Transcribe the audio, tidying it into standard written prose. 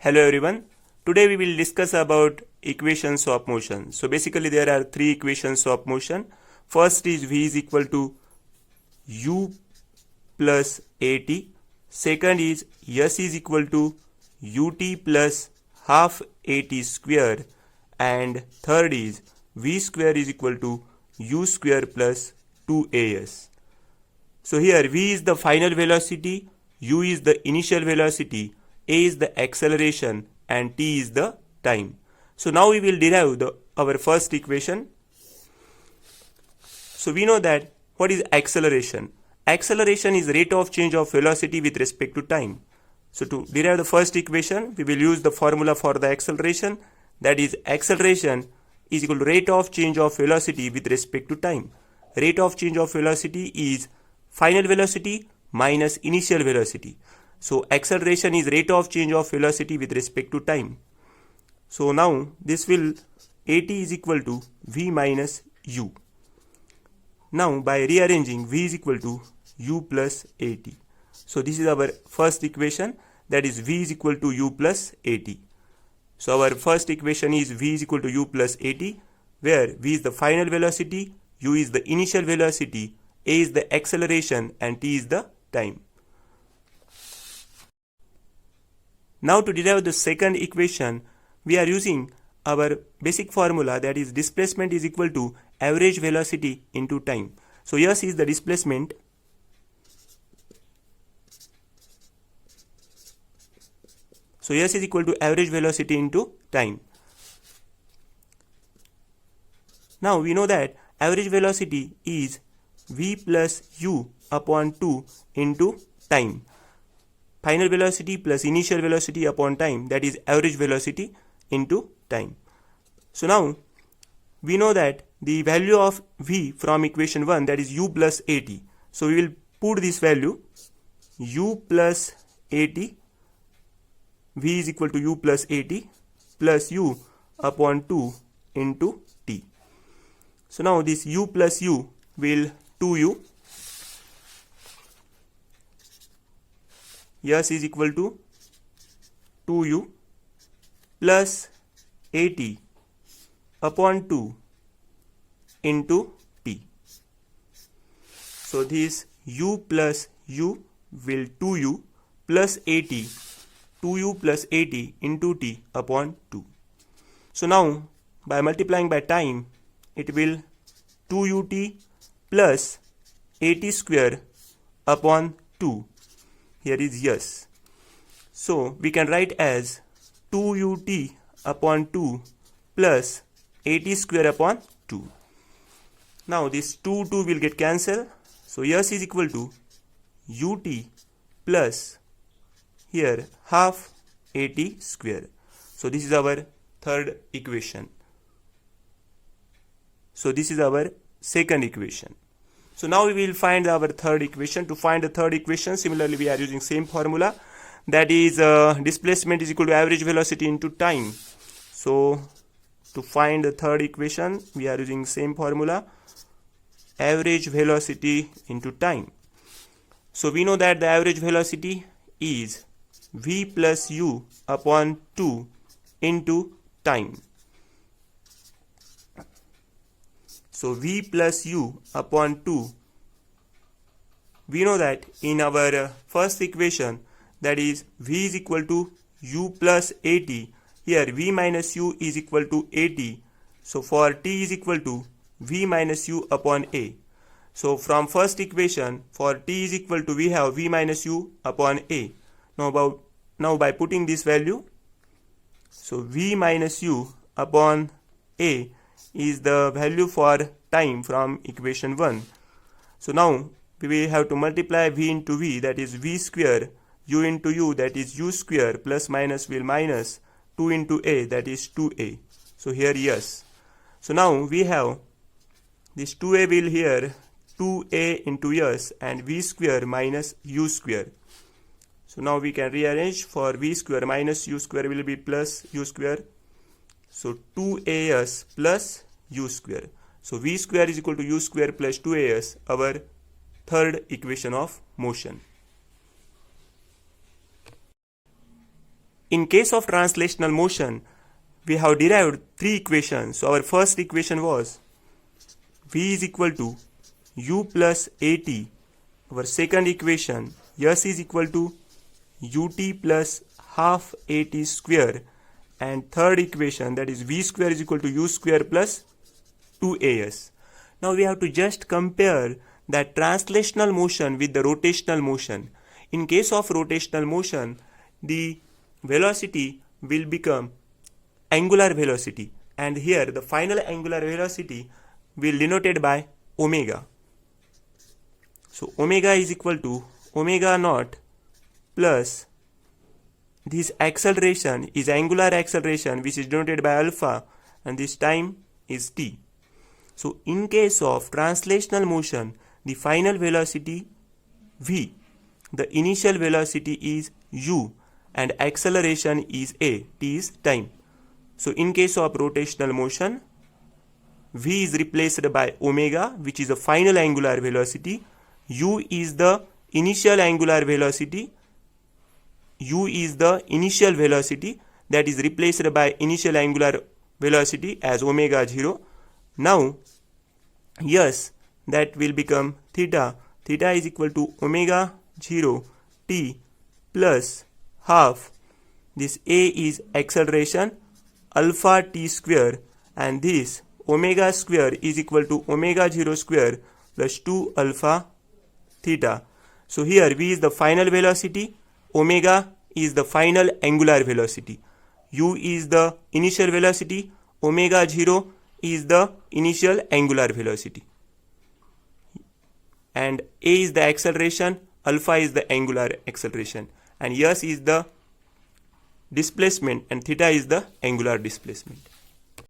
Hello everyone. Today we will discuss about equations of motion. So basically there are three equations of motion. First is v is equal to u plus at. Second is s is equal to ut plus half at square. And third is v square is equal to u square plus 2as. So here v is the final velocity, u is the initial velocity, a is the acceleration and t is the time. So now we will derive our first equation. So we know that what is acceleration? Acceleration is rate of change of velocity with respect to time. So to derive the first equation, we will use the formula for the acceleration, that is acceleration is equal to rate of change of velocity with respect to time. Rate of change of velocity is final velocity minus initial velocity. So acceleration is rate of change of velocity with respect to time. So now this will at is equal to v minus u. Now by rearranging v is equal to u plus at. So this is our first equation, that is v is equal to u plus at. So our first equation is v is equal to u plus at, where v is the final velocity, u is the initial velocity, a is the acceleration and t is the time. Now to derive the second equation, we are using our basic formula, that is displacement is equal to average velocity into time. So s is the displacement. So s is equal to average velocity into time. Now we know that average velocity is v plus u upon 2 into time. Final velocity plus initial velocity upon time, that is average velocity into time. So now we know that the value of v from equation 1, that is u plus at. So we will put this value u plus at, v is equal to u plus at plus u upon 2 into t. So now this u plus u will 2u. S is equal to 2u plus at upon 2 into t. So this u plus u will 2u plus at, 2u plus at into t upon 2. So now by multiplying by time, it will 2ut plus at square upon 2. Here is s. So we can write as 2ut upon 2 plus at square upon 2. Now this 2 will get cancelled. So s is equal to ut plus here half at square. So this is our third equation. So this is our second equation. So now we will find our third equation. To find the third equation, similarly we are using same formula, that is displacement is equal to average velocity into time. So to find the third equation, we are using same formula, average velocity into time. So we know that the average velocity is v plus u upon 2 into time. So v plus u upon 2, we know that in our first equation, that is v is equal to u plus at, here v minus u is equal to at. So for t is equal to v minus u upon a. So from first equation, for t is equal to, we have v minus u upon a. Now by putting this value, so v minus u upon a is the value for time from equation 1. So now we will have to multiply v into v, that is v square, u into u, that is u square, plus minus will minus, 2 into a, that is 2a. So here yes. So now we have this 2a will here 2a into s and v square minus u square. So now we can rearrange, for v square minus u square will be plus u square. So 2as plus u square. So v square is equal to u square plus 2as, our third equation of motion. in case of translational motion, we have derived three equations. So our first equation was v is equal to u plus at. Our second equation, s is equal to ut plus half at square. And third equation, that is v square is equal to u square plus 2as. Now we have to just compare that translational motion with the rotational motion. In case of rotational motion, the velocity will become angular velocity, and here the final angular velocity will denoted by omega. So omega is equal to omega naught plus this acceleration is angular acceleration, which is denoted by alpha, and this time is t. So in case of translational motion, the final velocity v, the initial velocity is u, and acceleration is a, t is time. So in case of rotational motion, v is replaced by omega, which is the final angular velocity, u is the initial angular velocity, u is the initial velocity that is replaced by initial angular velocity as omega 0. Now yes, that will become theta. Theta is equal to omega 0 t plus half. This a is acceleration alpha t square, and this omega square is equal to omega 0 square plus 2 alpha theta. So here v is the final velocity, omega is the final angular velocity, u is the initial velocity, omega 0 is the initial angular velocity, and a is the acceleration, alpha is the angular acceleration, and s is the displacement, and theta is the angular displacement.